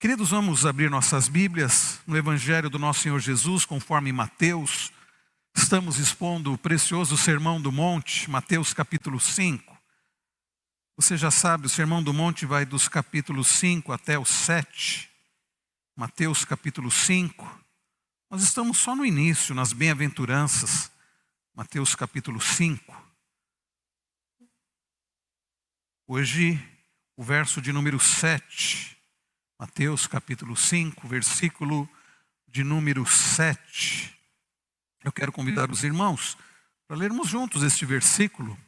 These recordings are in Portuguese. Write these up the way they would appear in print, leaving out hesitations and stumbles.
Queridos, vamos abrir nossas Bíblias no Evangelho do nosso Senhor Jesus, conforme Mateus. Estamos expondo o precioso Sermão do Monte, Mateus capítulo 5. Você já sabe, o Sermão do Monte vai dos capítulos 5 até o 7. Mateus capítulo 5. Nós estamos só no início, nas bem-aventuranças. Mateus capítulo 5. Hoje, o verso de número 7. Mateus capítulo 5, versículo de número 7. Eu quero convidar os irmãos para lermos juntos este versículo.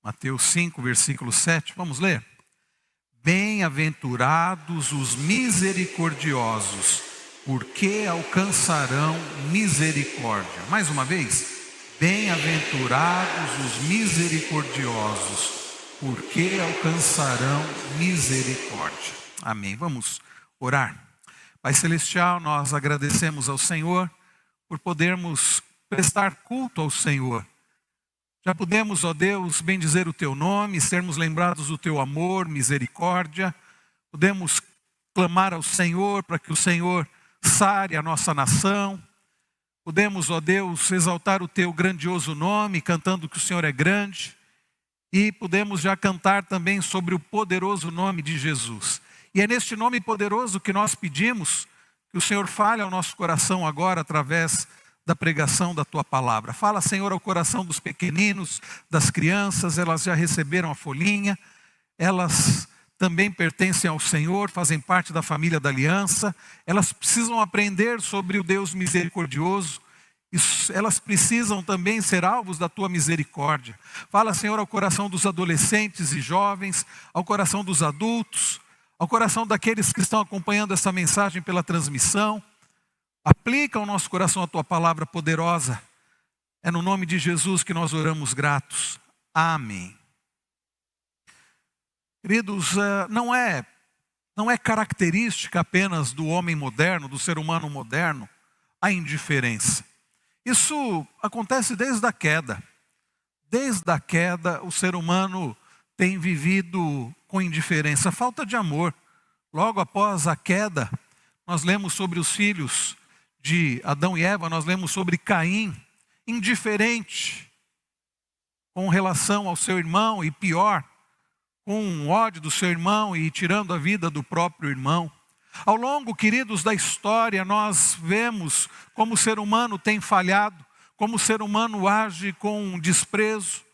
Mateus 5, versículo 7. Vamos ler? Bem-aventurados os misericordiosos, porque alcançarão misericórdia. Mais uma vez. Bem-aventurados os misericordiosos, porque alcançarão misericórdia. Amém. Vamos orar. Pai Celestial, nós agradecemos ao Senhor por podermos prestar culto ao Senhor. Já podemos, ó Deus, bendizer o Teu nome, sermos lembrados do Teu amor, misericórdia. Podemos clamar ao Senhor para que o Senhor sare a nossa nação. Podemos, ó Deus, exaltar o Teu grandioso nome, cantando que o Senhor é grande. E podemos já cantar também sobre o poderoso nome de Jesus. E é neste nome poderoso que nós pedimos que o Senhor fale ao nosso coração agora através da pregação da Tua palavra. Fala, Senhor, ao coração dos pequeninos, das crianças. Elas já receberam a folhinha, elas também pertencem ao Senhor, fazem parte da família da aliança. Elas precisam aprender sobre o Deus misericordioso. Elas precisam também ser alvos da Tua misericórdia. Fala, Senhor, ao coração dos adolescentes e jovens, ao coração dos adultos, ao coração daqueles que estão acompanhando essa mensagem pela transmissão. Aplica ao nosso coração a Tua palavra poderosa. É no nome de Jesus que nós oramos gratos. Amém. Queridos, não é característica apenas do homem moderno, do ser humano moderno, a indiferença. Isso acontece desde a queda. Desde a queda, o ser humano tem vivido com indiferença, falta de amor. Logo após a queda, nós lemos sobre os filhos de Adão e Eva, nós lemos sobre Caim, indiferente com relação ao seu irmão e pior, com ódio do seu irmão e tirando a vida do próprio irmão. Ao longo, queridos, da história, nós vemos como o ser humano tem falhado, como o ser humano age com desprezo,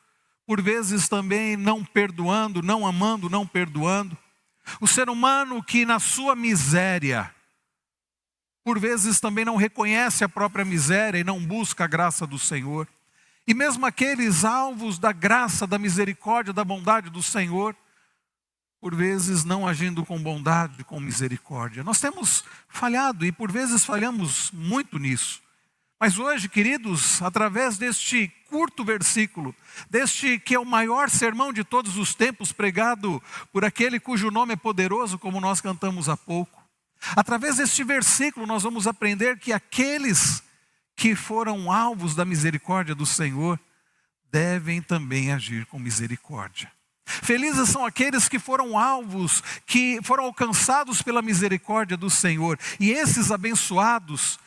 por vezes também não perdoando, não amando, não perdoando. O ser humano que na sua miséria, por vezes também não reconhece a própria miséria e não busca a graça do Senhor. E mesmo aqueles alvos da graça, da misericórdia, da bondade do Senhor, por vezes não agindo com bondade, com misericórdia. Nós temos falhado e por vezes falhamos muito nisso. Mas hoje, queridos, através deste curto versículo, deste que é o maior sermão de todos os tempos, pregado por aquele cujo nome é poderoso, como nós cantamos há pouco. Através deste versículo nós vamos aprender que aqueles que foram alvos da misericórdia do Senhor, devem também agir com misericórdia. Felizes são aqueles que foram alvos, que foram alcançados pela misericórdia do Senhor. E esses abençoados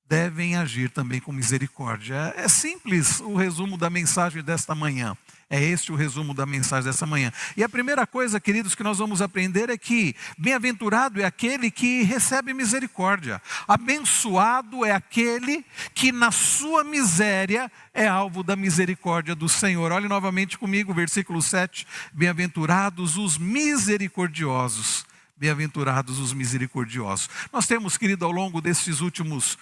devem agir também com misericórdia. É simples o resumo da mensagem desta manhã. É este o resumo da mensagem desta manhã. E a primeira coisa, queridos, que nós vamos aprender é que bem-aventurado é aquele que recebe misericórdia. Abençoado é aquele que na sua miséria é alvo da misericórdia do Senhor. Olhe novamente comigo, versículo 7. Bem-aventurados os misericordiosos. Bem-aventurados os misericordiosos. Nós temos, querido, ao longo desses últimos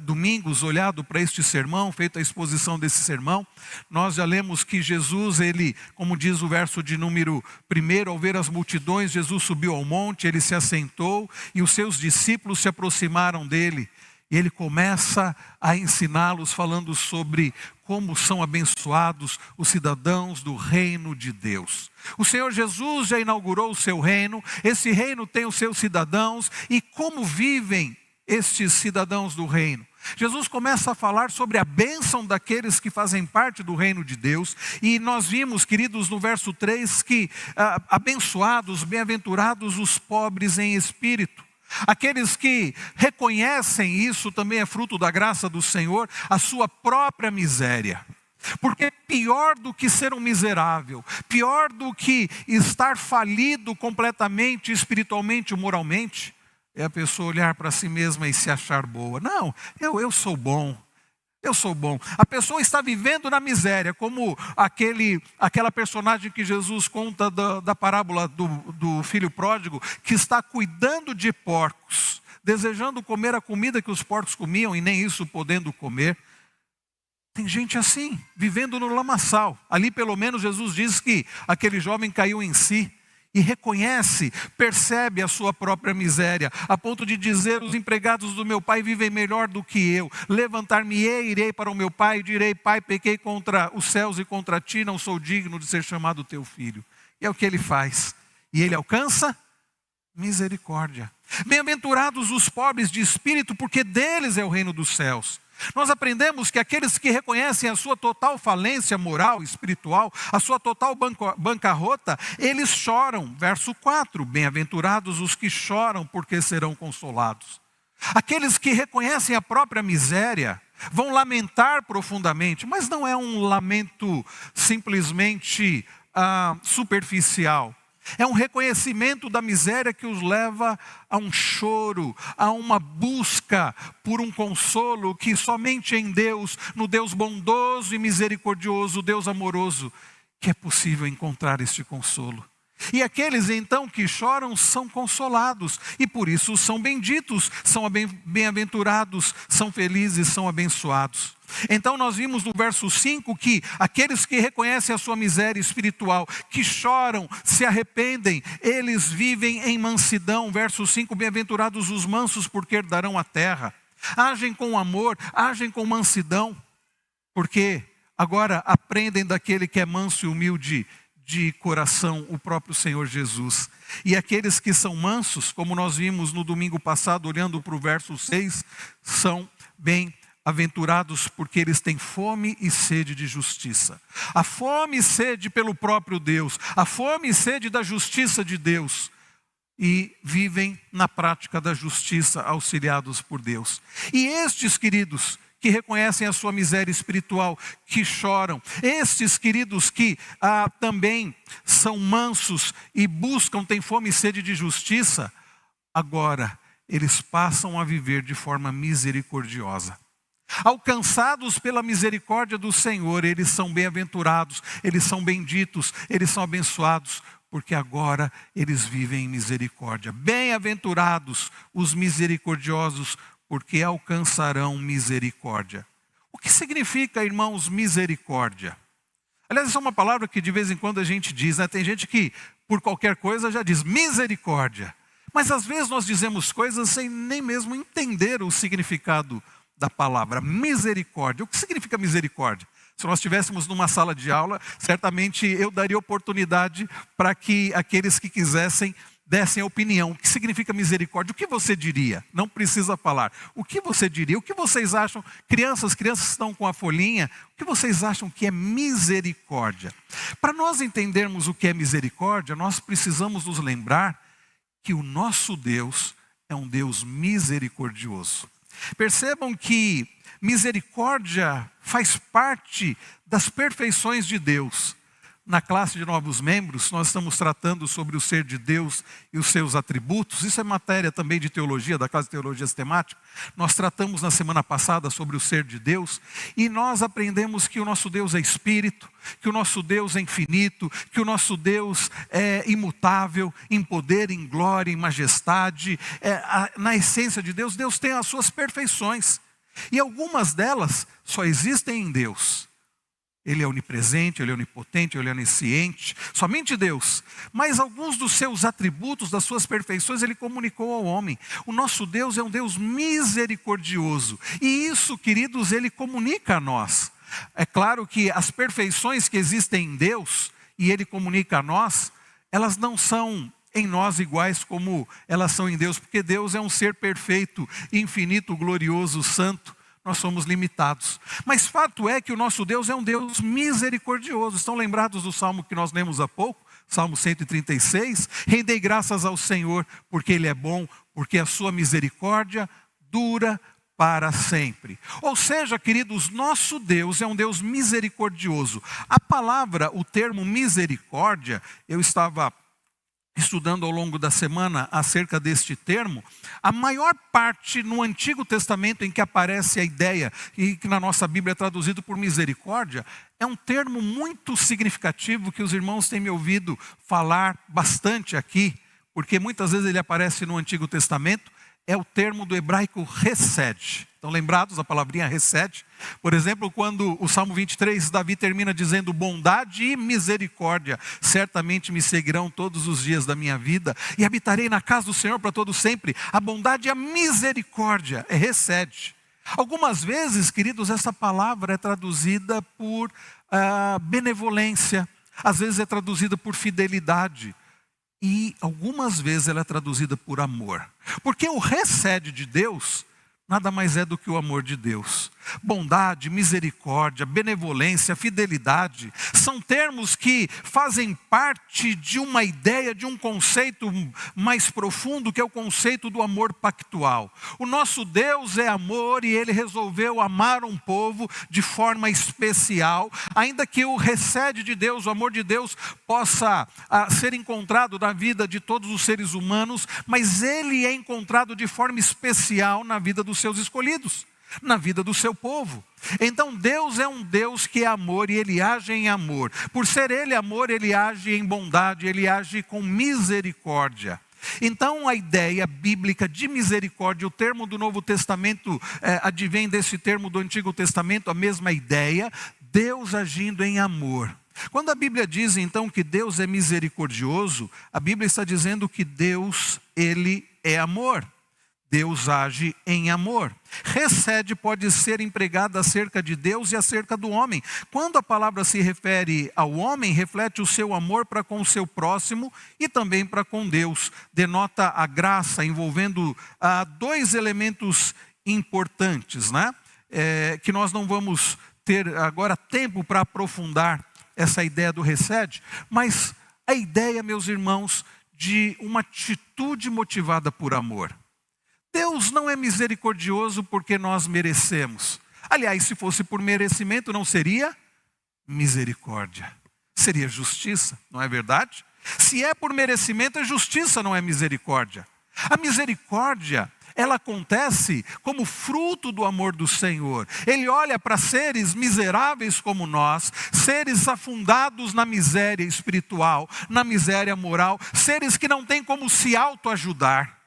domingos, olhado para este sermão, feito a exposição desse sermão. Nós já lemos que Jesus, ele, como diz o verso de número 1, ao ver as multidões, Jesus subiu ao monte, ele se assentou e os seus discípulos se aproximaram dele. E ele começa a ensiná-los falando sobre como são abençoados os cidadãos do reino de Deus. O Senhor Jesus já inaugurou o seu reino, esse reino tem os seus cidadãos e como vivem estes cidadãos do reino. Jesus começa a falar sobre a bênção daqueles que fazem parte do reino de Deus. E nós vimos, queridos, no verso 3, que abençoados, bem-aventurados os pobres em espírito. Aqueles que reconhecem isso também é fruto da graça do Senhor, a sua própria miséria. Porque pior do que ser um miserável, pior do que estar falido completamente, espiritualmente ou moralmente, é a pessoa olhar para si mesma e se achar boa. Não, eu sou bom. Eu sou bom. A pessoa está vivendo na miséria, como aquela personagem que Jesus conta da parábola do filho pródigo, que está cuidando de porcos, desejando comer a comida que os porcos comiam e nem isso podendo comer. Tem gente assim, vivendo no lamaçal. Ali pelo menos Jesus diz que aquele jovem caiu em si e reconhece, percebe a sua própria miséria, a ponto de dizer: os empregados do meu pai vivem melhor do que eu. Levantar-me-ei, irei para o meu pai e direi: pai, pequei contra os céus e contra ti, não sou digno de ser chamado teu filho. E é o que ele faz. E ele alcança misericórdia. Bem-aventurados os pobres de espírito, porque deles é o reino dos céus. Nós aprendemos que aqueles que reconhecem a sua total falência moral, espiritual, a sua total bancarrota, eles choram. Verso 4, bem-aventurados os que choram, porque serão consolados. Aqueles que reconhecem a própria miséria vão lamentar profundamente, mas não é um lamento simplesmente superficial. É um reconhecimento da miséria que os leva a um choro, a uma busca por um consolo que somente em Deus, no Deus bondoso e misericordioso, Deus amoroso, que é possível encontrar este consolo. E aqueles então que choram são consolados, e por isso são benditos, são bem-aventurados, são felizes, são abençoados. Então nós vimos no verso 5 que aqueles que reconhecem a sua miséria espiritual, que choram, se arrependem, eles vivem em mansidão. Verso 5, bem-aventurados os mansos, porque herdarão a terra. Agem com amor, agem com mansidão, porque agora aprendem daquele que é manso e humilde de coração, o próprio Senhor Jesus. E aqueles que são mansos, como nós vimos no domingo passado, olhando para o verso 6, são bem-aventurados porque eles têm fome e sede de justiça. A fome e sede pelo próprio Deus, a fome e sede da justiça de Deus, e vivem na prática da justiça, auxiliados por Deus. E estes, queridos, que reconhecem a sua miséria espiritual, que choram. Estes, queridos, que também são mansos e buscam, têm fome e sede de justiça, agora eles passam a viver de forma misericordiosa. Alcançados pela misericórdia do Senhor, eles são bem-aventurados, eles são benditos, eles são abençoados, porque agora eles vivem em misericórdia. Bem-aventurados os misericordiosos, porque alcançarão misericórdia. O que significa, irmãos, misericórdia? Aliás, essa é uma palavra que de vez em quando a gente diz, né? Tem gente que por qualquer coisa já diz misericórdia. Mas às vezes nós dizemos coisas sem nem mesmo entender o significado da palavra misericórdia. O que significa misericórdia? Se nós estivéssemos numa sala de aula, certamente eu daria oportunidade para que aqueles que quisessem dessem a opinião. O que significa misericórdia? O que você diria? Não precisa falar. O que você diria? O que vocês acham? Crianças estão com a folhinha. O que vocês acham que é misericórdia? Para nós entendermos o que é misericórdia, nós precisamos nos lembrar que o nosso Deus é um Deus misericordioso. Percebam que misericórdia faz parte das perfeições de Deus. Na classe de novos membros, nós estamos tratando sobre o ser de Deus e os seus atributos. Isso é matéria também de teologia, da classe de teologia sistemática. Nós tratamos na semana passada sobre o ser de Deus. E nós aprendemos que o nosso Deus é espírito, que o nosso Deus é infinito, que o nosso Deus é imutável, em poder, em glória, em majestade. Na essência de Deus, Deus tem as suas perfeições. E algumas delas só existem em Deus. Ele é onipresente, Ele é onipotente, Ele é onisciente, somente Deus. Mas alguns dos seus atributos, das suas perfeições, Ele comunicou ao homem. O nosso Deus é um Deus misericordioso. E isso, queridos, Ele comunica a nós. É claro que as perfeições que existem em Deus, e Ele comunica a nós, elas não são em nós iguais como elas são em Deus, porque Deus é um ser perfeito, infinito, glorioso, santo. Nós somos limitados. Mas fato é que o nosso Deus é um Deus misericordioso. Estão lembrados do salmo que nós lemos há pouco? Salmo 136. Rendei graças ao Senhor, porque Ele é bom, porque a sua misericórdia dura para sempre. Ou seja, queridos, nosso Deus é um Deus misericordioso. A palavra, o termo misericórdia, eu estava estudando ao longo da semana acerca deste termo. A maior parte no Antigo Testamento em que aparece a ideia, e que na nossa Bíblia é traduzido por misericórdia, é um termo muito significativo que os irmãos têm me ouvido falar bastante aqui, porque muitas vezes ele aparece no Antigo Testamento. É o termo do hebraico hesed. Estão lembrados da palavrinha hesed? Por exemplo, quando o Salmo 23, Davi termina dizendo: bondade e misericórdia certamente me seguirão todos os dias da minha vida, e habitarei na casa do Senhor para todo sempre. A bondade e a misericórdia é hesed. Algumas vezes, queridos, essa palavra é traduzida por benevolência, às vezes é traduzida por fidelidade. E algumas vezes ela é traduzida por amor. Porque o hesed de Deus nada mais é do que o amor de Deus. Bondade, misericórdia, benevolência, fidelidade, são termos que fazem parte de uma ideia, de um conceito mais profundo, que é o conceito do amor pactual. O nosso Deus é amor e Ele resolveu amar um povo de forma especial, ainda que o hesed de Deus, o amor de Deus, possa ser encontrado na vida de todos os seres humanos, mas Ele é encontrado de forma especial na vida dos seus escolhidos, na vida do seu povo. Então Deus é um Deus que é amor e Ele age em amor. Por ser Ele amor, Ele age em bondade, Ele age com misericórdia. Então a ideia bíblica de misericórdia, o termo do Novo Testamento advém desse termo do Antigo Testamento, a mesma ideia, Deus agindo em amor. Quando a Bíblia diz então que Deus é misericordioso, a Bíblia está dizendo que Deus, Ele é amor. Deus age em amor. Hesed pode ser empregada acerca de Deus e acerca do homem. Quando a palavra se refere ao homem, reflete o seu amor para com o seu próximo e também para com Deus. Denota a graça envolvendo dois elementos importantes, né? Que nós não vamos ter agora tempo para aprofundar essa ideia do hesed, mas a ideia, meus irmãos, de uma atitude motivada por amor. Deus não é misericordioso porque nós merecemos. Aliás, se fosse por merecimento, não seria misericórdia. Seria justiça, não é verdade? Se é por merecimento, é justiça, não é misericórdia. A misericórdia, ela acontece como fruto do amor do Senhor. Ele olha para seres miseráveis como nós, seres afundados na miséria espiritual, na miséria moral, seres que não têm como se autoajudar.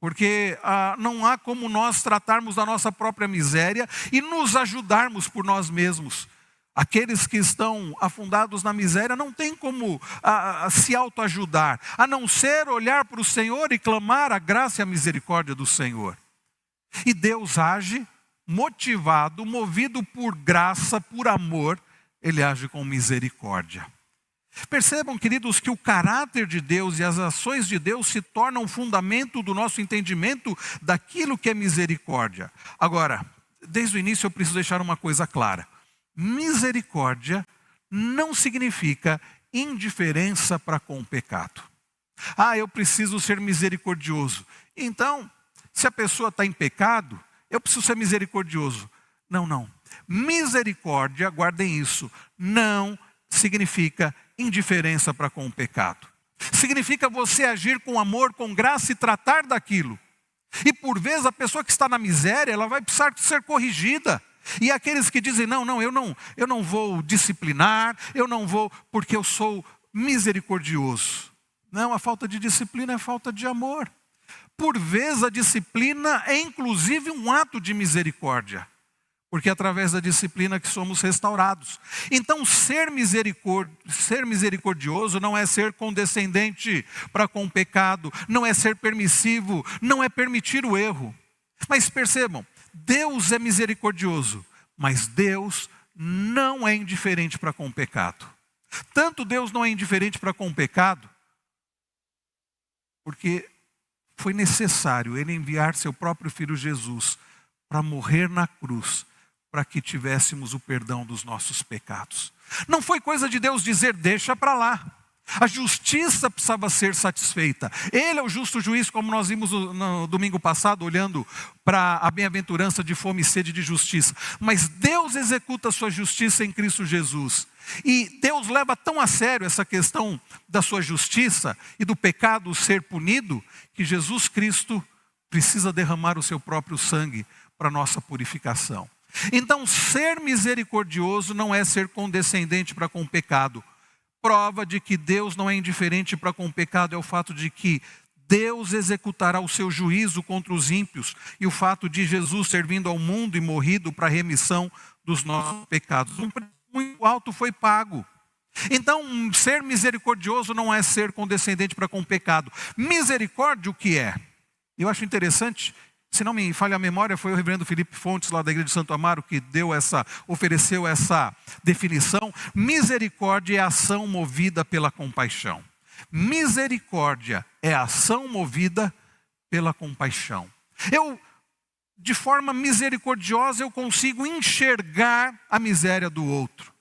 Porque não há como nós tratarmos da nossa própria miséria e nos ajudarmos por nós mesmos. Aqueles que estão afundados na miséria não têm como se autoajudar, a não ser olhar para o Senhor e clamar a graça e a misericórdia do Senhor. E Deus age motivado, movido por graça, por amor, Ele age com misericórdia. Percebam, queridos, que o caráter de Deus e as ações de Deus se tornam fundamento do nosso entendimento daquilo que é misericórdia. Agora, desde o início eu preciso deixar uma coisa clara. Misericórdia não significa indiferença para com o pecado. Eu preciso ser misericordioso. Então, se a pessoa está em pecado, eu preciso ser misericordioso. Não. Misericórdia, guardem isso, não significa indiferença para com o pecado. Significa você agir com amor, com graça e tratar daquilo. E por vezes a pessoa que está na miséria, ela vai precisar ser corrigida. E aqueles que dizem, eu não vou disciplinar, eu não vou porque eu sou misericordioso. Não, a falta de disciplina é falta de amor. Por vezes a disciplina é inclusive um ato de misericórdia. Porque é através da disciplina que somos restaurados. Então ser misericordioso não é ser condescendente para com o pecado, não é ser permissivo, não é permitir o erro. Mas percebam, Deus é misericordioso, mas Deus não é indiferente para com o pecado. Tanto Deus não é indiferente para com o pecado, porque foi necessário Ele enviar seu próprio Filho Jesus para morrer na cruz, para que tivéssemos o perdão dos nossos pecados. Não foi coisa de Deus dizer, deixa para lá. A justiça precisava ser satisfeita. Ele é o justo juiz, como nós vimos no domingo passado, olhando para a bem-aventurança de fome e sede de justiça. Mas Deus executa a sua justiça em Cristo Jesus. E Deus leva tão a sério essa questão da sua justiça e do pecado ser punido, que Jesus Cristo precisa derramar o seu próprio sangue para a nossa purificação. Então, ser misericordioso não é ser condescendente para com o pecado. Prova de que Deus não é indiferente para com o pecado é o fato de que Deus executará o seu juízo contra os ímpios e o fato de Jesus ter vindo ao mundo e morrido para a remissão dos nossos pecados. Um preço muito alto foi pago. Então, ser misericordioso não é ser condescendente para com o pecado. Misericórdia o que é? Eu acho interessante, se não me falha a memória, foi o reverendo Felipe Fontes, lá da Igreja de Santo Amaro, que ofereceu essa definição. Misericórdia é ação movida pela compaixão. Misericórdia é ação movida pela compaixão. De forma misericordiosa, eu consigo enxergar a miséria do outro.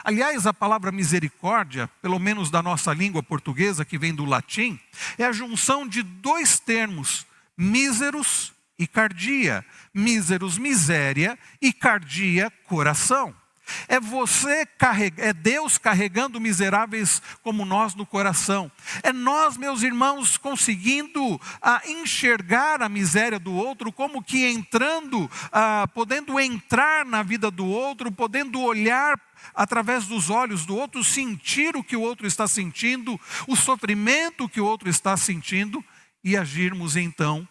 Aliás, a palavra misericórdia, pelo menos da nossa língua portuguesa, que vem do latim, é a junção de dois termos, míseros e cardia. Míseros, miséria, e cardia, coração. É Deus carregando miseráveis como nós no coração. É nós, meus irmãos, conseguindo enxergar a miséria do outro, como que podendo entrar na vida do outro, podendo olhar através dos olhos do outro, sentir o que o outro está sentindo, o sofrimento que o outro está sentindo, e agirmos então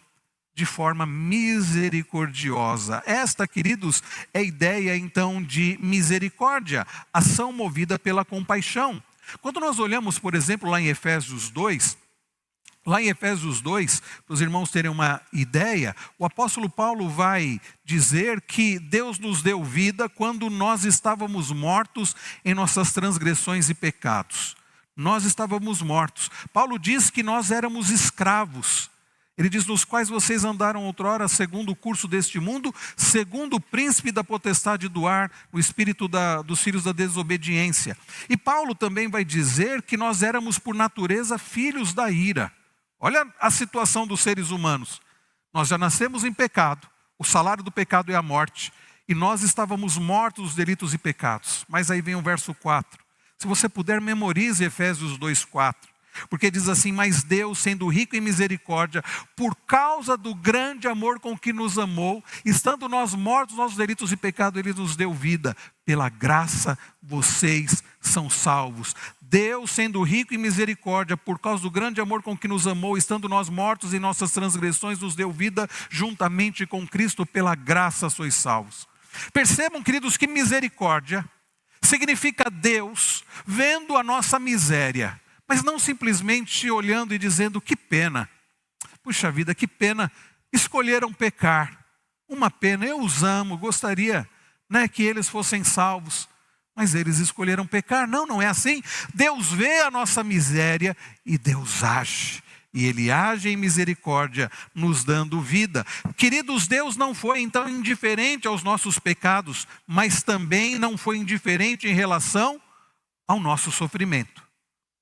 de forma misericordiosa. Esta, queridos, é a ideia então de misericórdia, ação movida pela compaixão. Quando nós olhamos, por exemplo, lá em Efésios 2, para os irmãos terem uma ideia, o apóstolo Paulo vai dizer que Deus nos deu vida quando nós estávamos mortos em nossas transgressões e pecados. Nós estávamos mortos. Paulo diz que nós éramos escravos. Ele diz, nos quais vocês andaram outrora, segundo o curso deste mundo, segundo o príncipe da potestade do ar, o espírito dos filhos da desobediência. E Paulo também vai dizer que nós éramos por natureza filhos da ira. Olha a situação dos seres humanos. Nós já nascemos em pecado, o salário do pecado é a morte, e nós estávamos mortos dos delitos e pecados. Mas aí vem o verso 4. Se você puder, memorize Efésios 2:4. Porque diz assim, mas Deus, sendo rico em misericórdia, por causa do grande amor com que nos amou, estando nós mortos nos nossos delitos e pecados, Ele nos deu vida. Pela graça vocês são salvos. Deus, sendo rico em misericórdia, por causa do grande amor com que nos amou, estando nós mortos em nossas transgressões, nos deu vida juntamente com Cristo, pela graça sois salvos. Percebam, queridos, que misericórdia significa Deus vendo a nossa miséria, mas não simplesmente olhando e dizendo, que pena, puxa vida, que pena, escolheram pecar, uma pena, eu os amo, gostaria que eles fossem salvos, mas eles escolheram pecar. Não, não é assim. Deus vê a nossa miséria e Deus age, e Ele age em misericórdia, nos dando vida. Queridos, Deus não foi então indiferente aos nossos pecados, mas também não foi indiferente em relação ao nosso sofrimento.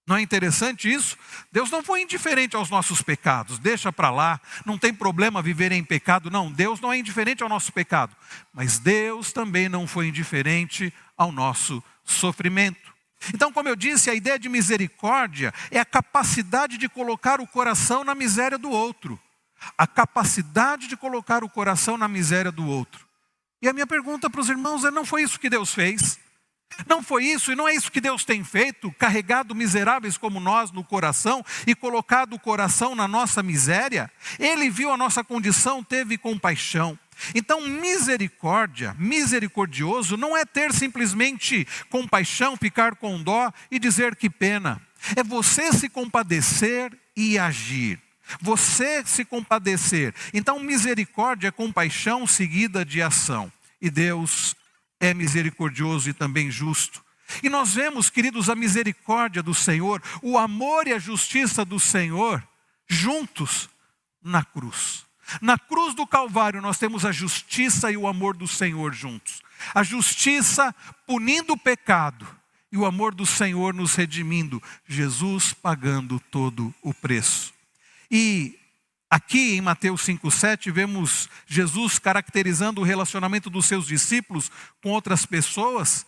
Não é interessante isso? Deus não foi indiferente aos nossos pecados, deixa para lá, não tem problema viver em pecado. Não, Deus não é indiferente ao nosso pecado, mas Deus também não foi indiferente ao nosso sofrimento. Então, como eu disse, a ideia de misericórdia é a capacidade de colocar o coração na miséria do outro. A capacidade de colocar o coração na miséria do outro. E a minha pergunta para os irmãos é, não foi isso que Deus fez? Não foi isso, e não é isso que Deus tem feito, carregado miseráveis como nós no coração e colocado o coração na nossa miséria? Ele viu a nossa condição, teve compaixão. Então, misericórdia, misericordioso, não é ter simplesmente compaixão, ficar com dó e dizer que pena. É você se compadecer e agir. Você se compadecer. Então, misericórdia é compaixão seguida de ação. E Deus é misericordioso e também justo. E nós vemos, queridos, a misericórdia do Senhor, o amor e a justiça do Senhor, juntos na cruz. Na cruz do Calvário nós temos a justiça e o amor do Senhor juntos. A justiça punindo o pecado e o amor do Senhor nos redimindo, Jesus pagando todo o preço. E aqui em Mateus 5,7 vemos Jesus caracterizando o relacionamento dos seus discípulos com outras pessoas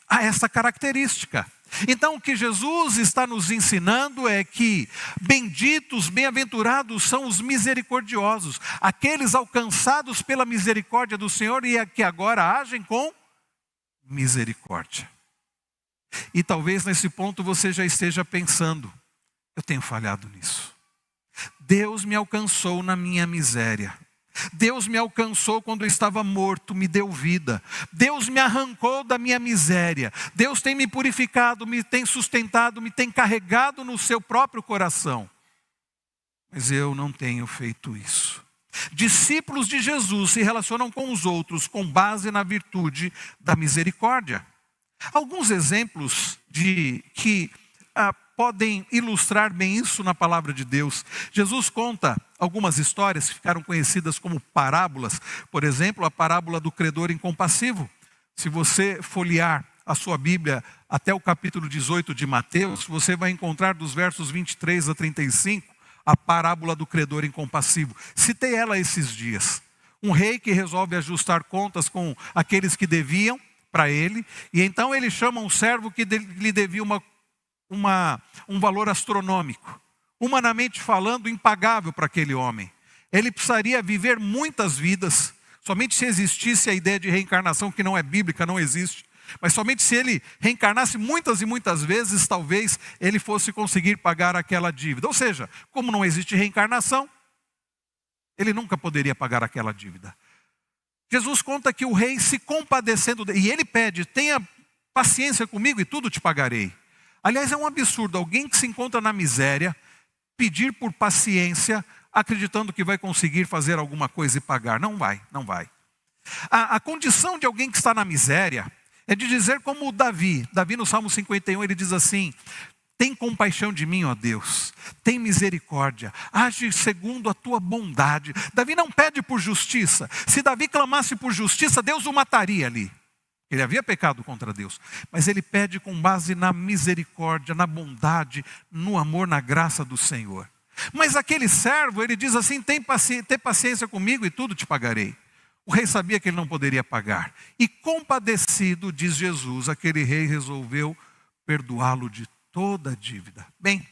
a essa característica. Então o que Jesus está nos ensinando é que benditos, bem-aventurados são os misericordiosos, aqueles alcançados pela misericórdia do Senhor e que agora agem com misericórdia. E talvez nesse ponto você já esteja pensando, eu tenho falhado nisso. Deus me alcançou na minha miséria. Deus me alcançou quando eu estava morto, me deu vida. Deus me arrancou da minha miséria. Deus tem me purificado, me tem sustentado, me tem carregado no seu próprio coração. Mas eu não tenho feito isso. Discípulos de Jesus se relacionam com os outros com base na virtude da misericórdia. Alguns exemplos que podem ilustrar bem isso na palavra de Deus. Jesus conta algumas histórias que ficaram conhecidas como parábolas. Por exemplo, a parábola do credor incompassivo. Se você folhear a sua Bíblia até o capítulo 18 de Mateus, você vai encontrar dos versos 23 a 35 a parábola do credor incompassivo. Citei ela esses dias. Um rei que resolve ajustar contas com aqueles que deviam para ele, e então ele chama um servo que lhe devia um valor astronômico, humanamente falando, impagável para aquele homem. Ele precisaria viver muitas vidas, somente se existisse a ideia de reencarnação, que não é bíblica, não existe, mas somente se ele reencarnasse muitas e muitas vezes, talvez ele fosse conseguir pagar aquela dívida. Ou seja, como não existe reencarnação, ele nunca poderia pagar aquela dívida. Jesus conta que o rei, se compadecendo, e ele pede, tenha paciência comigo e tudo te pagarei. Aliás, é um absurdo alguém que se encontra na miséria pedir por paciência, acreditando que vai conseguir fazer alguma coisa e pagar. Não vai. A condição de alguém que está na miséria é de dizer como Davi no Salmo 51, ele diz assim: tem compaixão de mim, ó Deus, tem misericórdia, age segundo a tua bondade. Davi não pede por justiça. Se Davi clamasse por justiça, Deus o mataria ali. Ele havia pecado contra Deus, mas ele pede com base na misericórdia, na bondade, no amor, na graça do Senhor. Mas aquele servo, ele diz assim: tem paciência comigo e tudo te pagarei. O rei sabia que ele não poderia pagar. E compadecido, diz Jesus, aquele rei resolveu perdoá-lo de toda a dívida. Bem,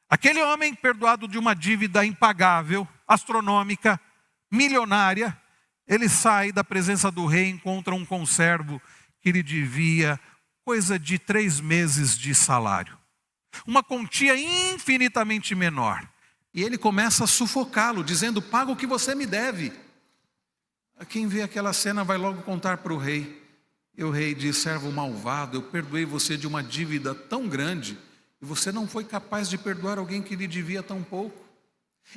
aquele homem perdoado de uma dívida impagável, astronômica, milionária, ele sai da presença do rei e encontra um conservo que lhe devia coisa de 3 meses de salário. Uma quantia infinitamente menor. E ele começa a sufocá-lo, dizendo: paga o que você me deve. Quem vê aquela cena vai logo contar para o rei. E o rei diz: servo malvado, eu perdoei você de uma dívida tão grande, e você não foi capaz de perdoar alguém que lhe devia tão pouco.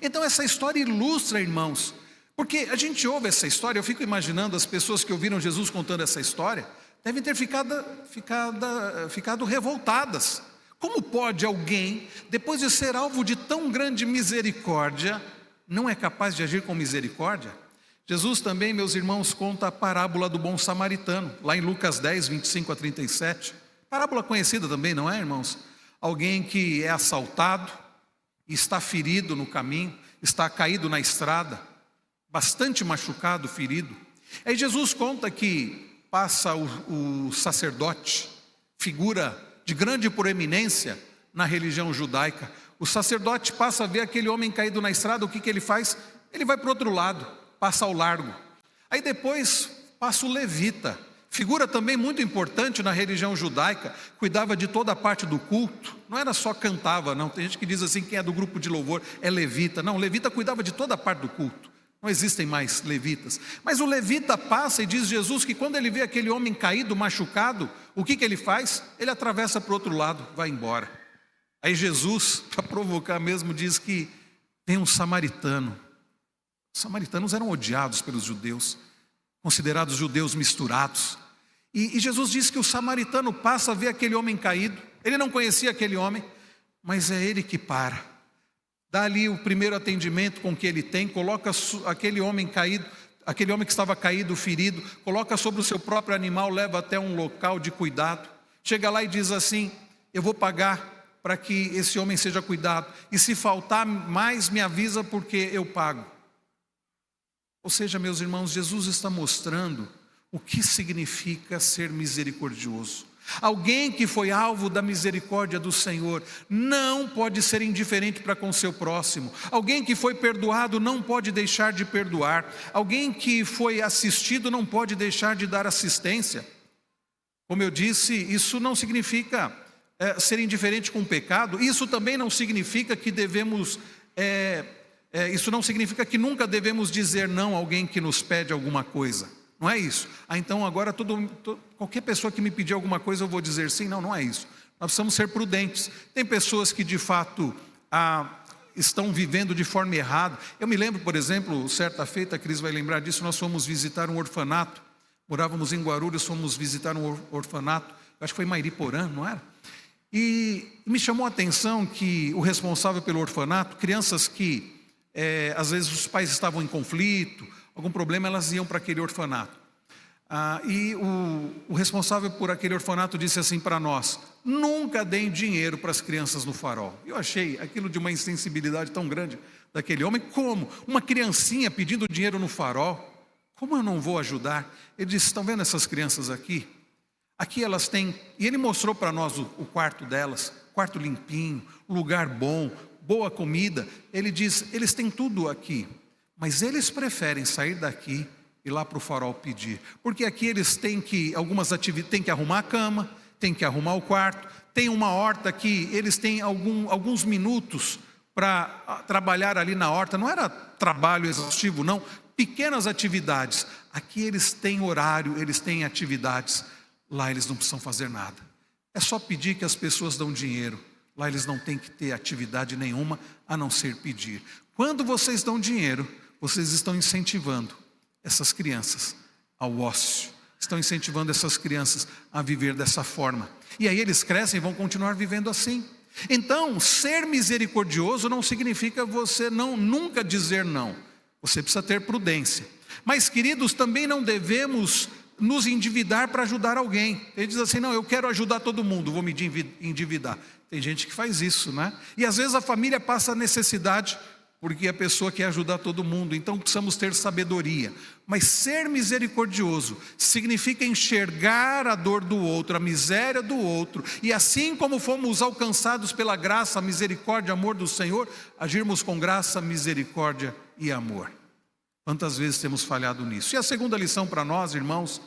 Então essa história ilustra, irmãos, porque a gente ouve essa história, eu fico imaginando as pessoas que ouviram Jesus contando essa história, devem ter ficado revoltadas. Como pode alguém, depois de ser alvo de tão grande misericórdia, não é capaz de agir com misericórdia? Jesus também, meus irmãos, conta a parábola do bom samaritano, lá em Lucas 10, 25 a 37. Parábola conhecida também, não é, irmãos? Alguém que é assaltado, está ferido no caminho, está caído na estrada, bastante machucado, ferido. Aí Jesus conta que passa o sacerdote, figura de grande proeminência na religião judaica. O sacerdote passa a ver aquele homem caído na estrada, o que ele faz? Ele vai para o outro lado, passa ao largo. Aí depois passa o levita, figura também muito importante na religião judaica, cuidava de toda a parte do culto, não era só cantava, não. Tem gente que diz assim, quem é do grupo de louvor é levita. Não, o levita cuidava de toda a parte do culto. Não existem mais levitas. Mas o levita passa e diz Jesus que quando ele vê aquele homem caído, machucado, o que ele faz? Ele atravessa para o outro lado, vai embora. Aí Jesus, para provocar mesmo, diz que tem um samaritano. Os samaritanos eram odiados pelos judeus, considerados judeus misturados. E Jesus diz que o samaritano passa a ver aquele homem caído. Ele não conhecia aquele homem, mas é ele que para. Dá ali o primeiro atendimento com que ele tem, coloca aquele homem caído, aquele homem que estava caído, ferido, coloca sobre o seu próprio animal, leva até um local de cuidado. chega lá e diz assim: eu vou pagar para que esse homem seja cuidado, e se faltar mais me avisa porque eu pago. Ou seja, meus irmãos, Jesus está mostrando o que significa ser misericordioso. Alguém que foi alvo da misericórdia do Senhor não pode ser indiferente para com seu próximo. Alguém que foi perdoado não pode deixar de perdoar. Alguém que foi assistido não pode deixar de dar assistência. Como eu disse, isso não significa ser indiferente com o pecado. Isso também não significa que devemos... isso não significa que nunca devemos dizer não a alguém que nos pede alguma coisa. Não é isso. Então agora qualquer pessoa que me pedir alguma coisa eu vou dizer sim. Não é isso. Nós precisamos ser prudentes. Tem pessoas que de fato estão vivendo de forma errada. Eu me lembro, por exemplo, certa feita, a Cris vai lembrar disso, nós fomos visitar um orfanato. Morávamos em Guarulhos, fomos visitar um orfanato. Acho que foi em Mairiporã, não era? E me chamou a atenção que o responsável pelo orfanato, crianças que às vezes os pais estavam em conflito, algum problema, elas iam para aquele orfanato. E o responsável por aquele orfanato disse assim para nós: nunca deem dinheiro para as crianças no farol. Eu achei aquilo de uma insensibilidade tão grande daquele homem. Como? Uma criancinha pedindo dinheiro no farol? Como eu não vou ajudar? Ele disse: estão vendo essas crianças aqui? Aqui elas têm... E ele mostrou para nós o quarto delas, quarto limpinho, lugar bom, boa comida. Ele diz: eles têm tudo aqui, mas eles preferem sair daqui e ir lá para o farol pedir. Porque aqui eles têm que, têm que arrumar a cama, têm que arrumar o quarto, tem uma horta que eles têm alguns minutos para trabalhar ali na horta. Não era trabalho exaustivo, não, pequenas atividades. Aqui eles têm horário, eles têm atividades. Lá eles não precisam fazer nada. É só pedir que as pessoas dão dinheiro. Lá eles não têm que ter atividade nenhuma a não ser pedir. Quando vocês dão dinheiro, vocês estão incentivando essas crianças ao ócio. Estão incentivando essas crianças a viver dessa forma. E aí eles crescem e vão continuar vivendo assim. Então, ser misericordioso não significa você nunca dizer não. Você precisa ter prudência. Mas, queridos, também não devemos nos endividar para ajudar alguém. Ele diz assim: não, eu quero ajudar todo mundo, vou me endividar. Tem gente que faz isso, né? E às vezes a família passa necessidade porque a pessoa quer ajudar todo mundo. Então precisamos ter sabedoria. Mas ser misericordioso significa enxergar a dor do outro, a miséria do outro, e assim como fomos alcançados pela graça, misericórdia, amor do Senhor, agirmos com graça, misericórdia e amor. Quantas vezes temos falhado nisso? E a segunda lição para nós, irmãos,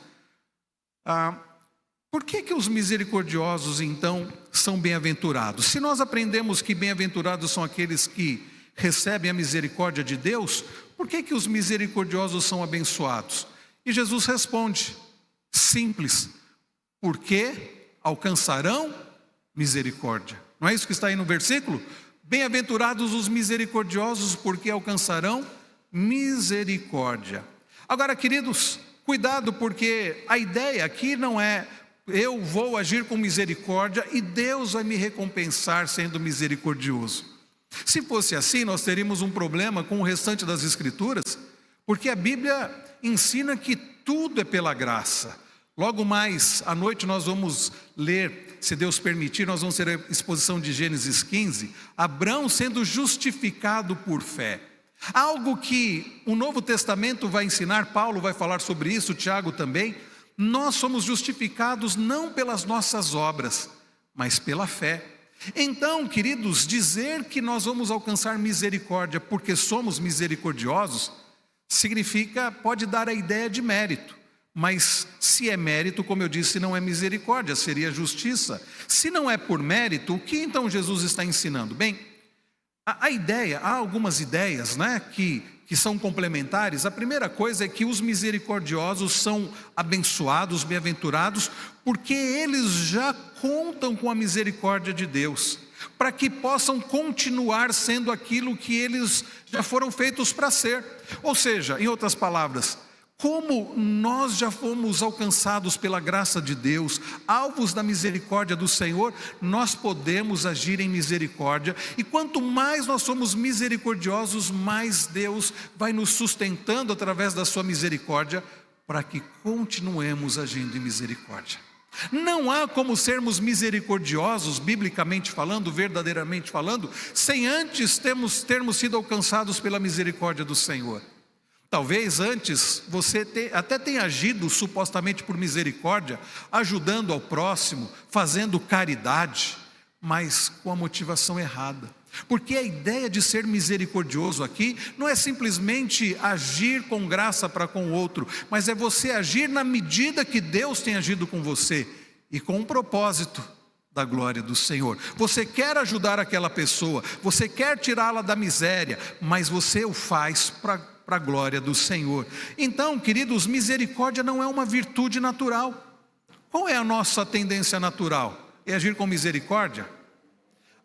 por que os misericordiosos então são bem-aventurados? Se nós aprendemos que bem-aventurados são aqueles que recebem a misericórdia de Deus, por que os misericordiosos são abençoados? E Jesus responde, simples: porque alcançarão misericórdia. Não é isso que está aí no versículo? Bem-aventurados os misericordiosos, porque alcançarão misericórdia. Agora, queridos, cuidado, porque a ideia aqui não é eu vou agir com misericórdia e Deus vai me recompensar sendo misericordioso. Se fosse assim, nós teríamos um problema com o restante das Escrituras, porque a Bíblia ensina que tudo é pela graça. Logo mais à noite nós vamos ler, se Deus permitir, nós vamos ter a exposição de Gênesis 15, Abrão sendo justificado por fé. Algo que o Novo Testamento vai ensinar, Paulo vai falar sobre isso, Tiago também. Nós somos justificados não pelas nossas obras, mas pela fé. Então, queridos, dizer que nós vamos alcançar misericórdia porque somos misericordiosos, pode dar a ideia de mérito. Mas se é mérito, como eu disse, não é misericórdia, seria justiça. Se não é por mérito, o que então Jesus está ensinando? Bem, há algumas ideias, né, que são complementares. A primeira coisa é que os misericordiosos são abençoados, bem-aventurados, porque eles já contam com a misericórdia de Deus, para que possam continuar sendo aquilo que eles já foram feitos para ser. Ou seja, em outras palavras, como nós já fomos alcançados pela graça de Deus, alvos da misericórdia do Senhor, nós podemos agir em misericórdia. E quanto mais nós somos misericordiosos, mais Deus vai nos sustentando através da sua misericórdia, para que continuemos agindo em misericórdia. Não há como sermos misericordiosos, biblicamente falando, verdadeiramente falando, sem antes termos sido alcançados pela misericórdia do Senhor. Talvez antes você até tenha agido supostamente por misericórdia, ajudando ao próximo, fazendo caridade, mas com a motivação errada. Porque a ideia de ser misericordioso aqui não é simplesmente agir com graça para com o outro, mas é você agir na medida que Deus tem agido com você e com um propósito da glória do Senhor. Você quer ajudar aquela pessoa, você quer tirá-la da miséria, mas você o faz para a glória do Senhor. Então, queridos, misericórdia não é uma virtude natural. Qual é a nossa tendência natural? É agir com misericórdia?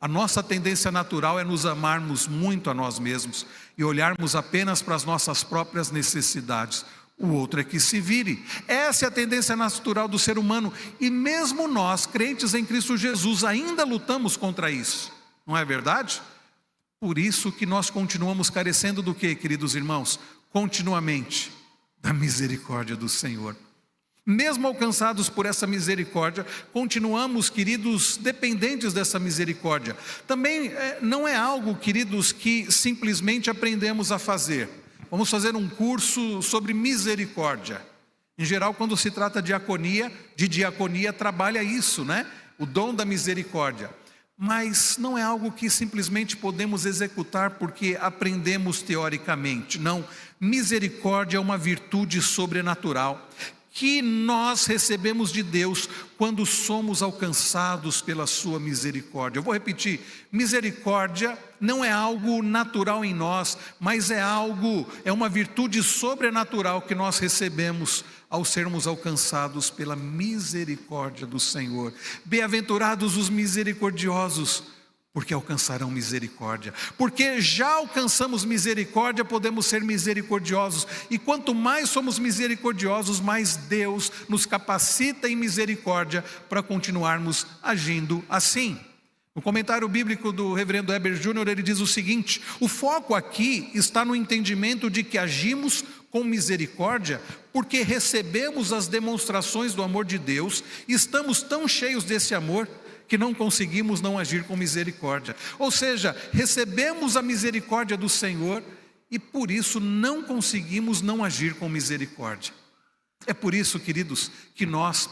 A nossa tendência natural é nos amarmos muito a nós mesmos e olharmos apenas para as nossas próprias necessidades. O outro é que se vire. Essa é a tendência natural do ser humano. E mesmo nós, crentes em Cristo Jesus, ainda lutamos contra isso. Não é verdade? Por isso que nós continuamos carecendo do quê, queridos irmãos? Continuamente da misericórdia do Senhor. Mesmo alcançados por essa misericórdia, continuamos, queridos, dependentes dessa misericórdia. Também não é algo, queridos, que simplesmente aprendemos a fazer. Vamos fazer um curso sobre misericórdia. Em geral, quando se trata de diaconia, trabalha isso, né? O dom da misericórdia. Mas não é algo que simplesmente podemos executar porque aprendemos teoricamente. Não, misericórdia é uma virtude sobrenatural que nós recebemos de Deus quando somos alcançados pela sua misericórdia. Eu vou repetir, misericórdia não é algo natural em nós, mas é uma virtude sobrenatural que nós recebemos ao sermos alcançados pela misericórdia do Senhor. Bem-aventurados os misericordiosos, porque alcançarão misericórdia. Porque já alcançamos misericórdia, podemos ser misericordiosos. E quanto mais somos misericordiosos, mais Deus nos capacita em misericórdia para continuarmos agindo assim. No comentário bíblico do reverendo Heber Júnior, ele diz o seguinte: o foco aqui está no entendimento de que agimos com misericórdia porque recebemos as demonstrações do amor de Deus e estamos tão cheios desse amor que não conseguimos não agir com misericórdia. Ou seja, recebemos a misericórdia do Senhor e por isso não conseguimos não agir com misericórdia. É por isso, queridos, que nós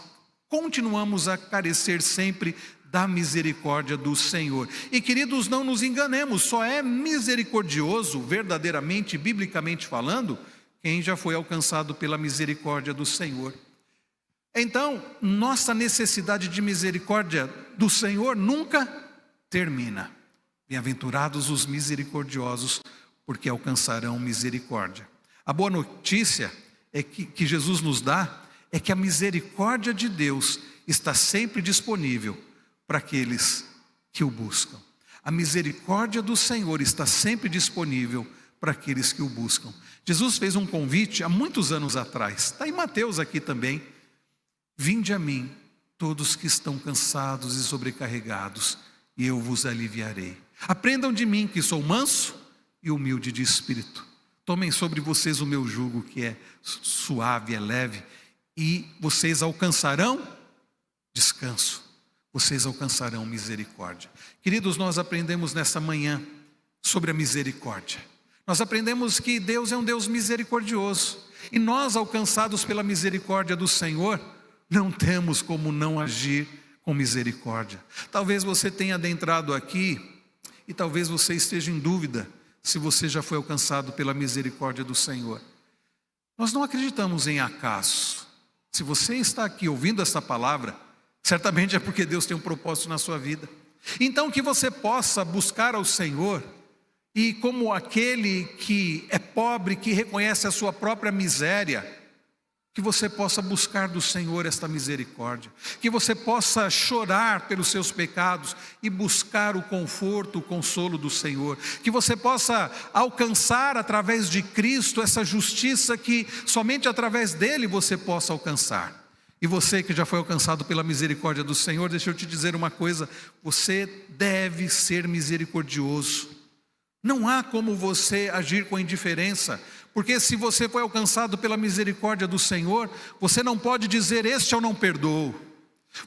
continuamos a carecer sempre da misericórdia do Senhor. E, queridos, não nos enganemos, só é misericordioso, verdadeiramente, biblicamente falando, quem já foi alcançado pela misericórdia do Senhor. Então, nossa necessidade de misericórdia do Senhor nunca termina. Bem-aventurados os misericordiosos, porque alcançarão misericórdia. A boa notícia que Jesus nos dá é que a misericórdia de Deus está sempre disponível para aqueles que o buscam. A misericórdia do Senhor está sempre disponível para aqueles que o buscam. Jesus fez um convite há muitos anos atrás, está em Mateus aqui também. Vinde a mim, todos que estão cansados e sobrecarregados, e eu vos aliviarei. Aprendam de mim, que sou manso e humilde de espírito. Tomem sobre vocês o meu jugo, que é suave, é leve, e vocês alcançarão descanso. Vocês alcançarão misericórdia. Queridos, nós aprendemos nessa manhã sobre a misericórdia. Nós aprendemos que Deus é um Deus misericordioso. E nós, alcançados pela misericórdia do Senhor, não temos como não agir com misericórdia. Talvez você tenha adentrado aqui e talvez você esteja em dúvida se você já foi alcançado pela misericórdia do Senhor. Nós não acreditamos em acaso. Se você está aqui ouvindo essa palavra, certamente é porque Deus tem um propósito na sua vida. Então que você possa buscar ao Senhor e, como aquele que é pobre, que reconhece a sua própria miséria, que você possa buscar do Senhor esta misericórdia, que você possa chorar pelos seus pecados e buscar o conforto, o consolo do Senhor, que você possa alcançar através de Cristo essa justiça que somente através dele você possa alcançar. E você que já foi alcançado pela misericórdia do Senhor, deixa eu te dizer uma coisa: você deve ser misericordioso. Não há como você agir com indiferença, porque se você foi alcançado pela misericórdia do Senhor, você não pode dizer: este eu não perdoo.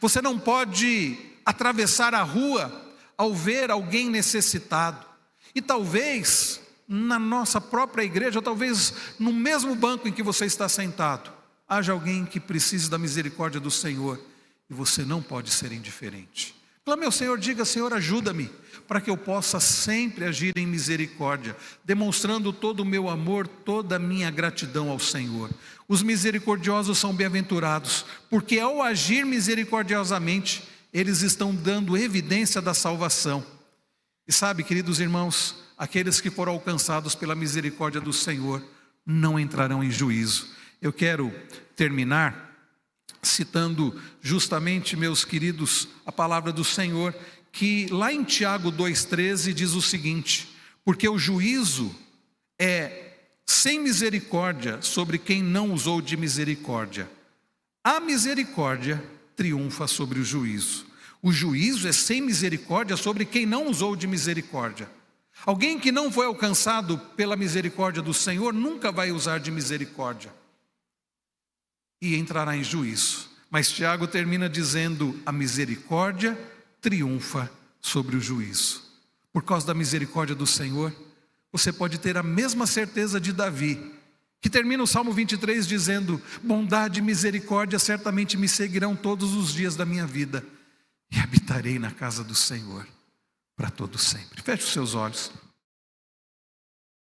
Você não pode atravessar a rua ao ver alguém necessitado. E talvez na nossa própria igreja, ou talvez no mesmo banco em que você está sentado, haja alguém que precise da misericórdia do Senhor, e você não pode ser indiferente. Clame ao Senhor, diga: Senhor, ajuda-me, para que eu possa sempre agir em misericórdia, demonstrando todo o meu amor, toda a minha gratidão ao Senhor. Os misericordiosos são bem-aventurados, porque ao agir misericordiosamente, eles estão dando evidência da salvação. E sabe, queridos irmãos, aqueles que foram alcançados pela misericórdia do Senhor não entrarão em juízo. Eu quero terminar citando justamente, meus queridos, a palavra do Senhor, que lá em Tiago 2,13 diz o seguinte: porque o juízo é sem misericórdia sobre quem não usou de misericórdia. A misericórdia triunfa sobre o juízo. O juízo é sem misericórdia sobre quem não usou de misericórdia. Alguém que não foi alcançado pela misericórdia do Senhor nunca vai usar de misericórdia e entrará em juízo. Mas Tiago termina dizendo: a misericórdia triunfa sobre o juízo. Por causa da misericórdia do Senhor, você pode ter a mesma certeza de Davi, que termina o Salmo 23 dizendo: bondade e misericórdia certamente me seguirão todos os dias da minha vida, e habitarei na casa do Senhor para todo sempre. Feche os seus olhos.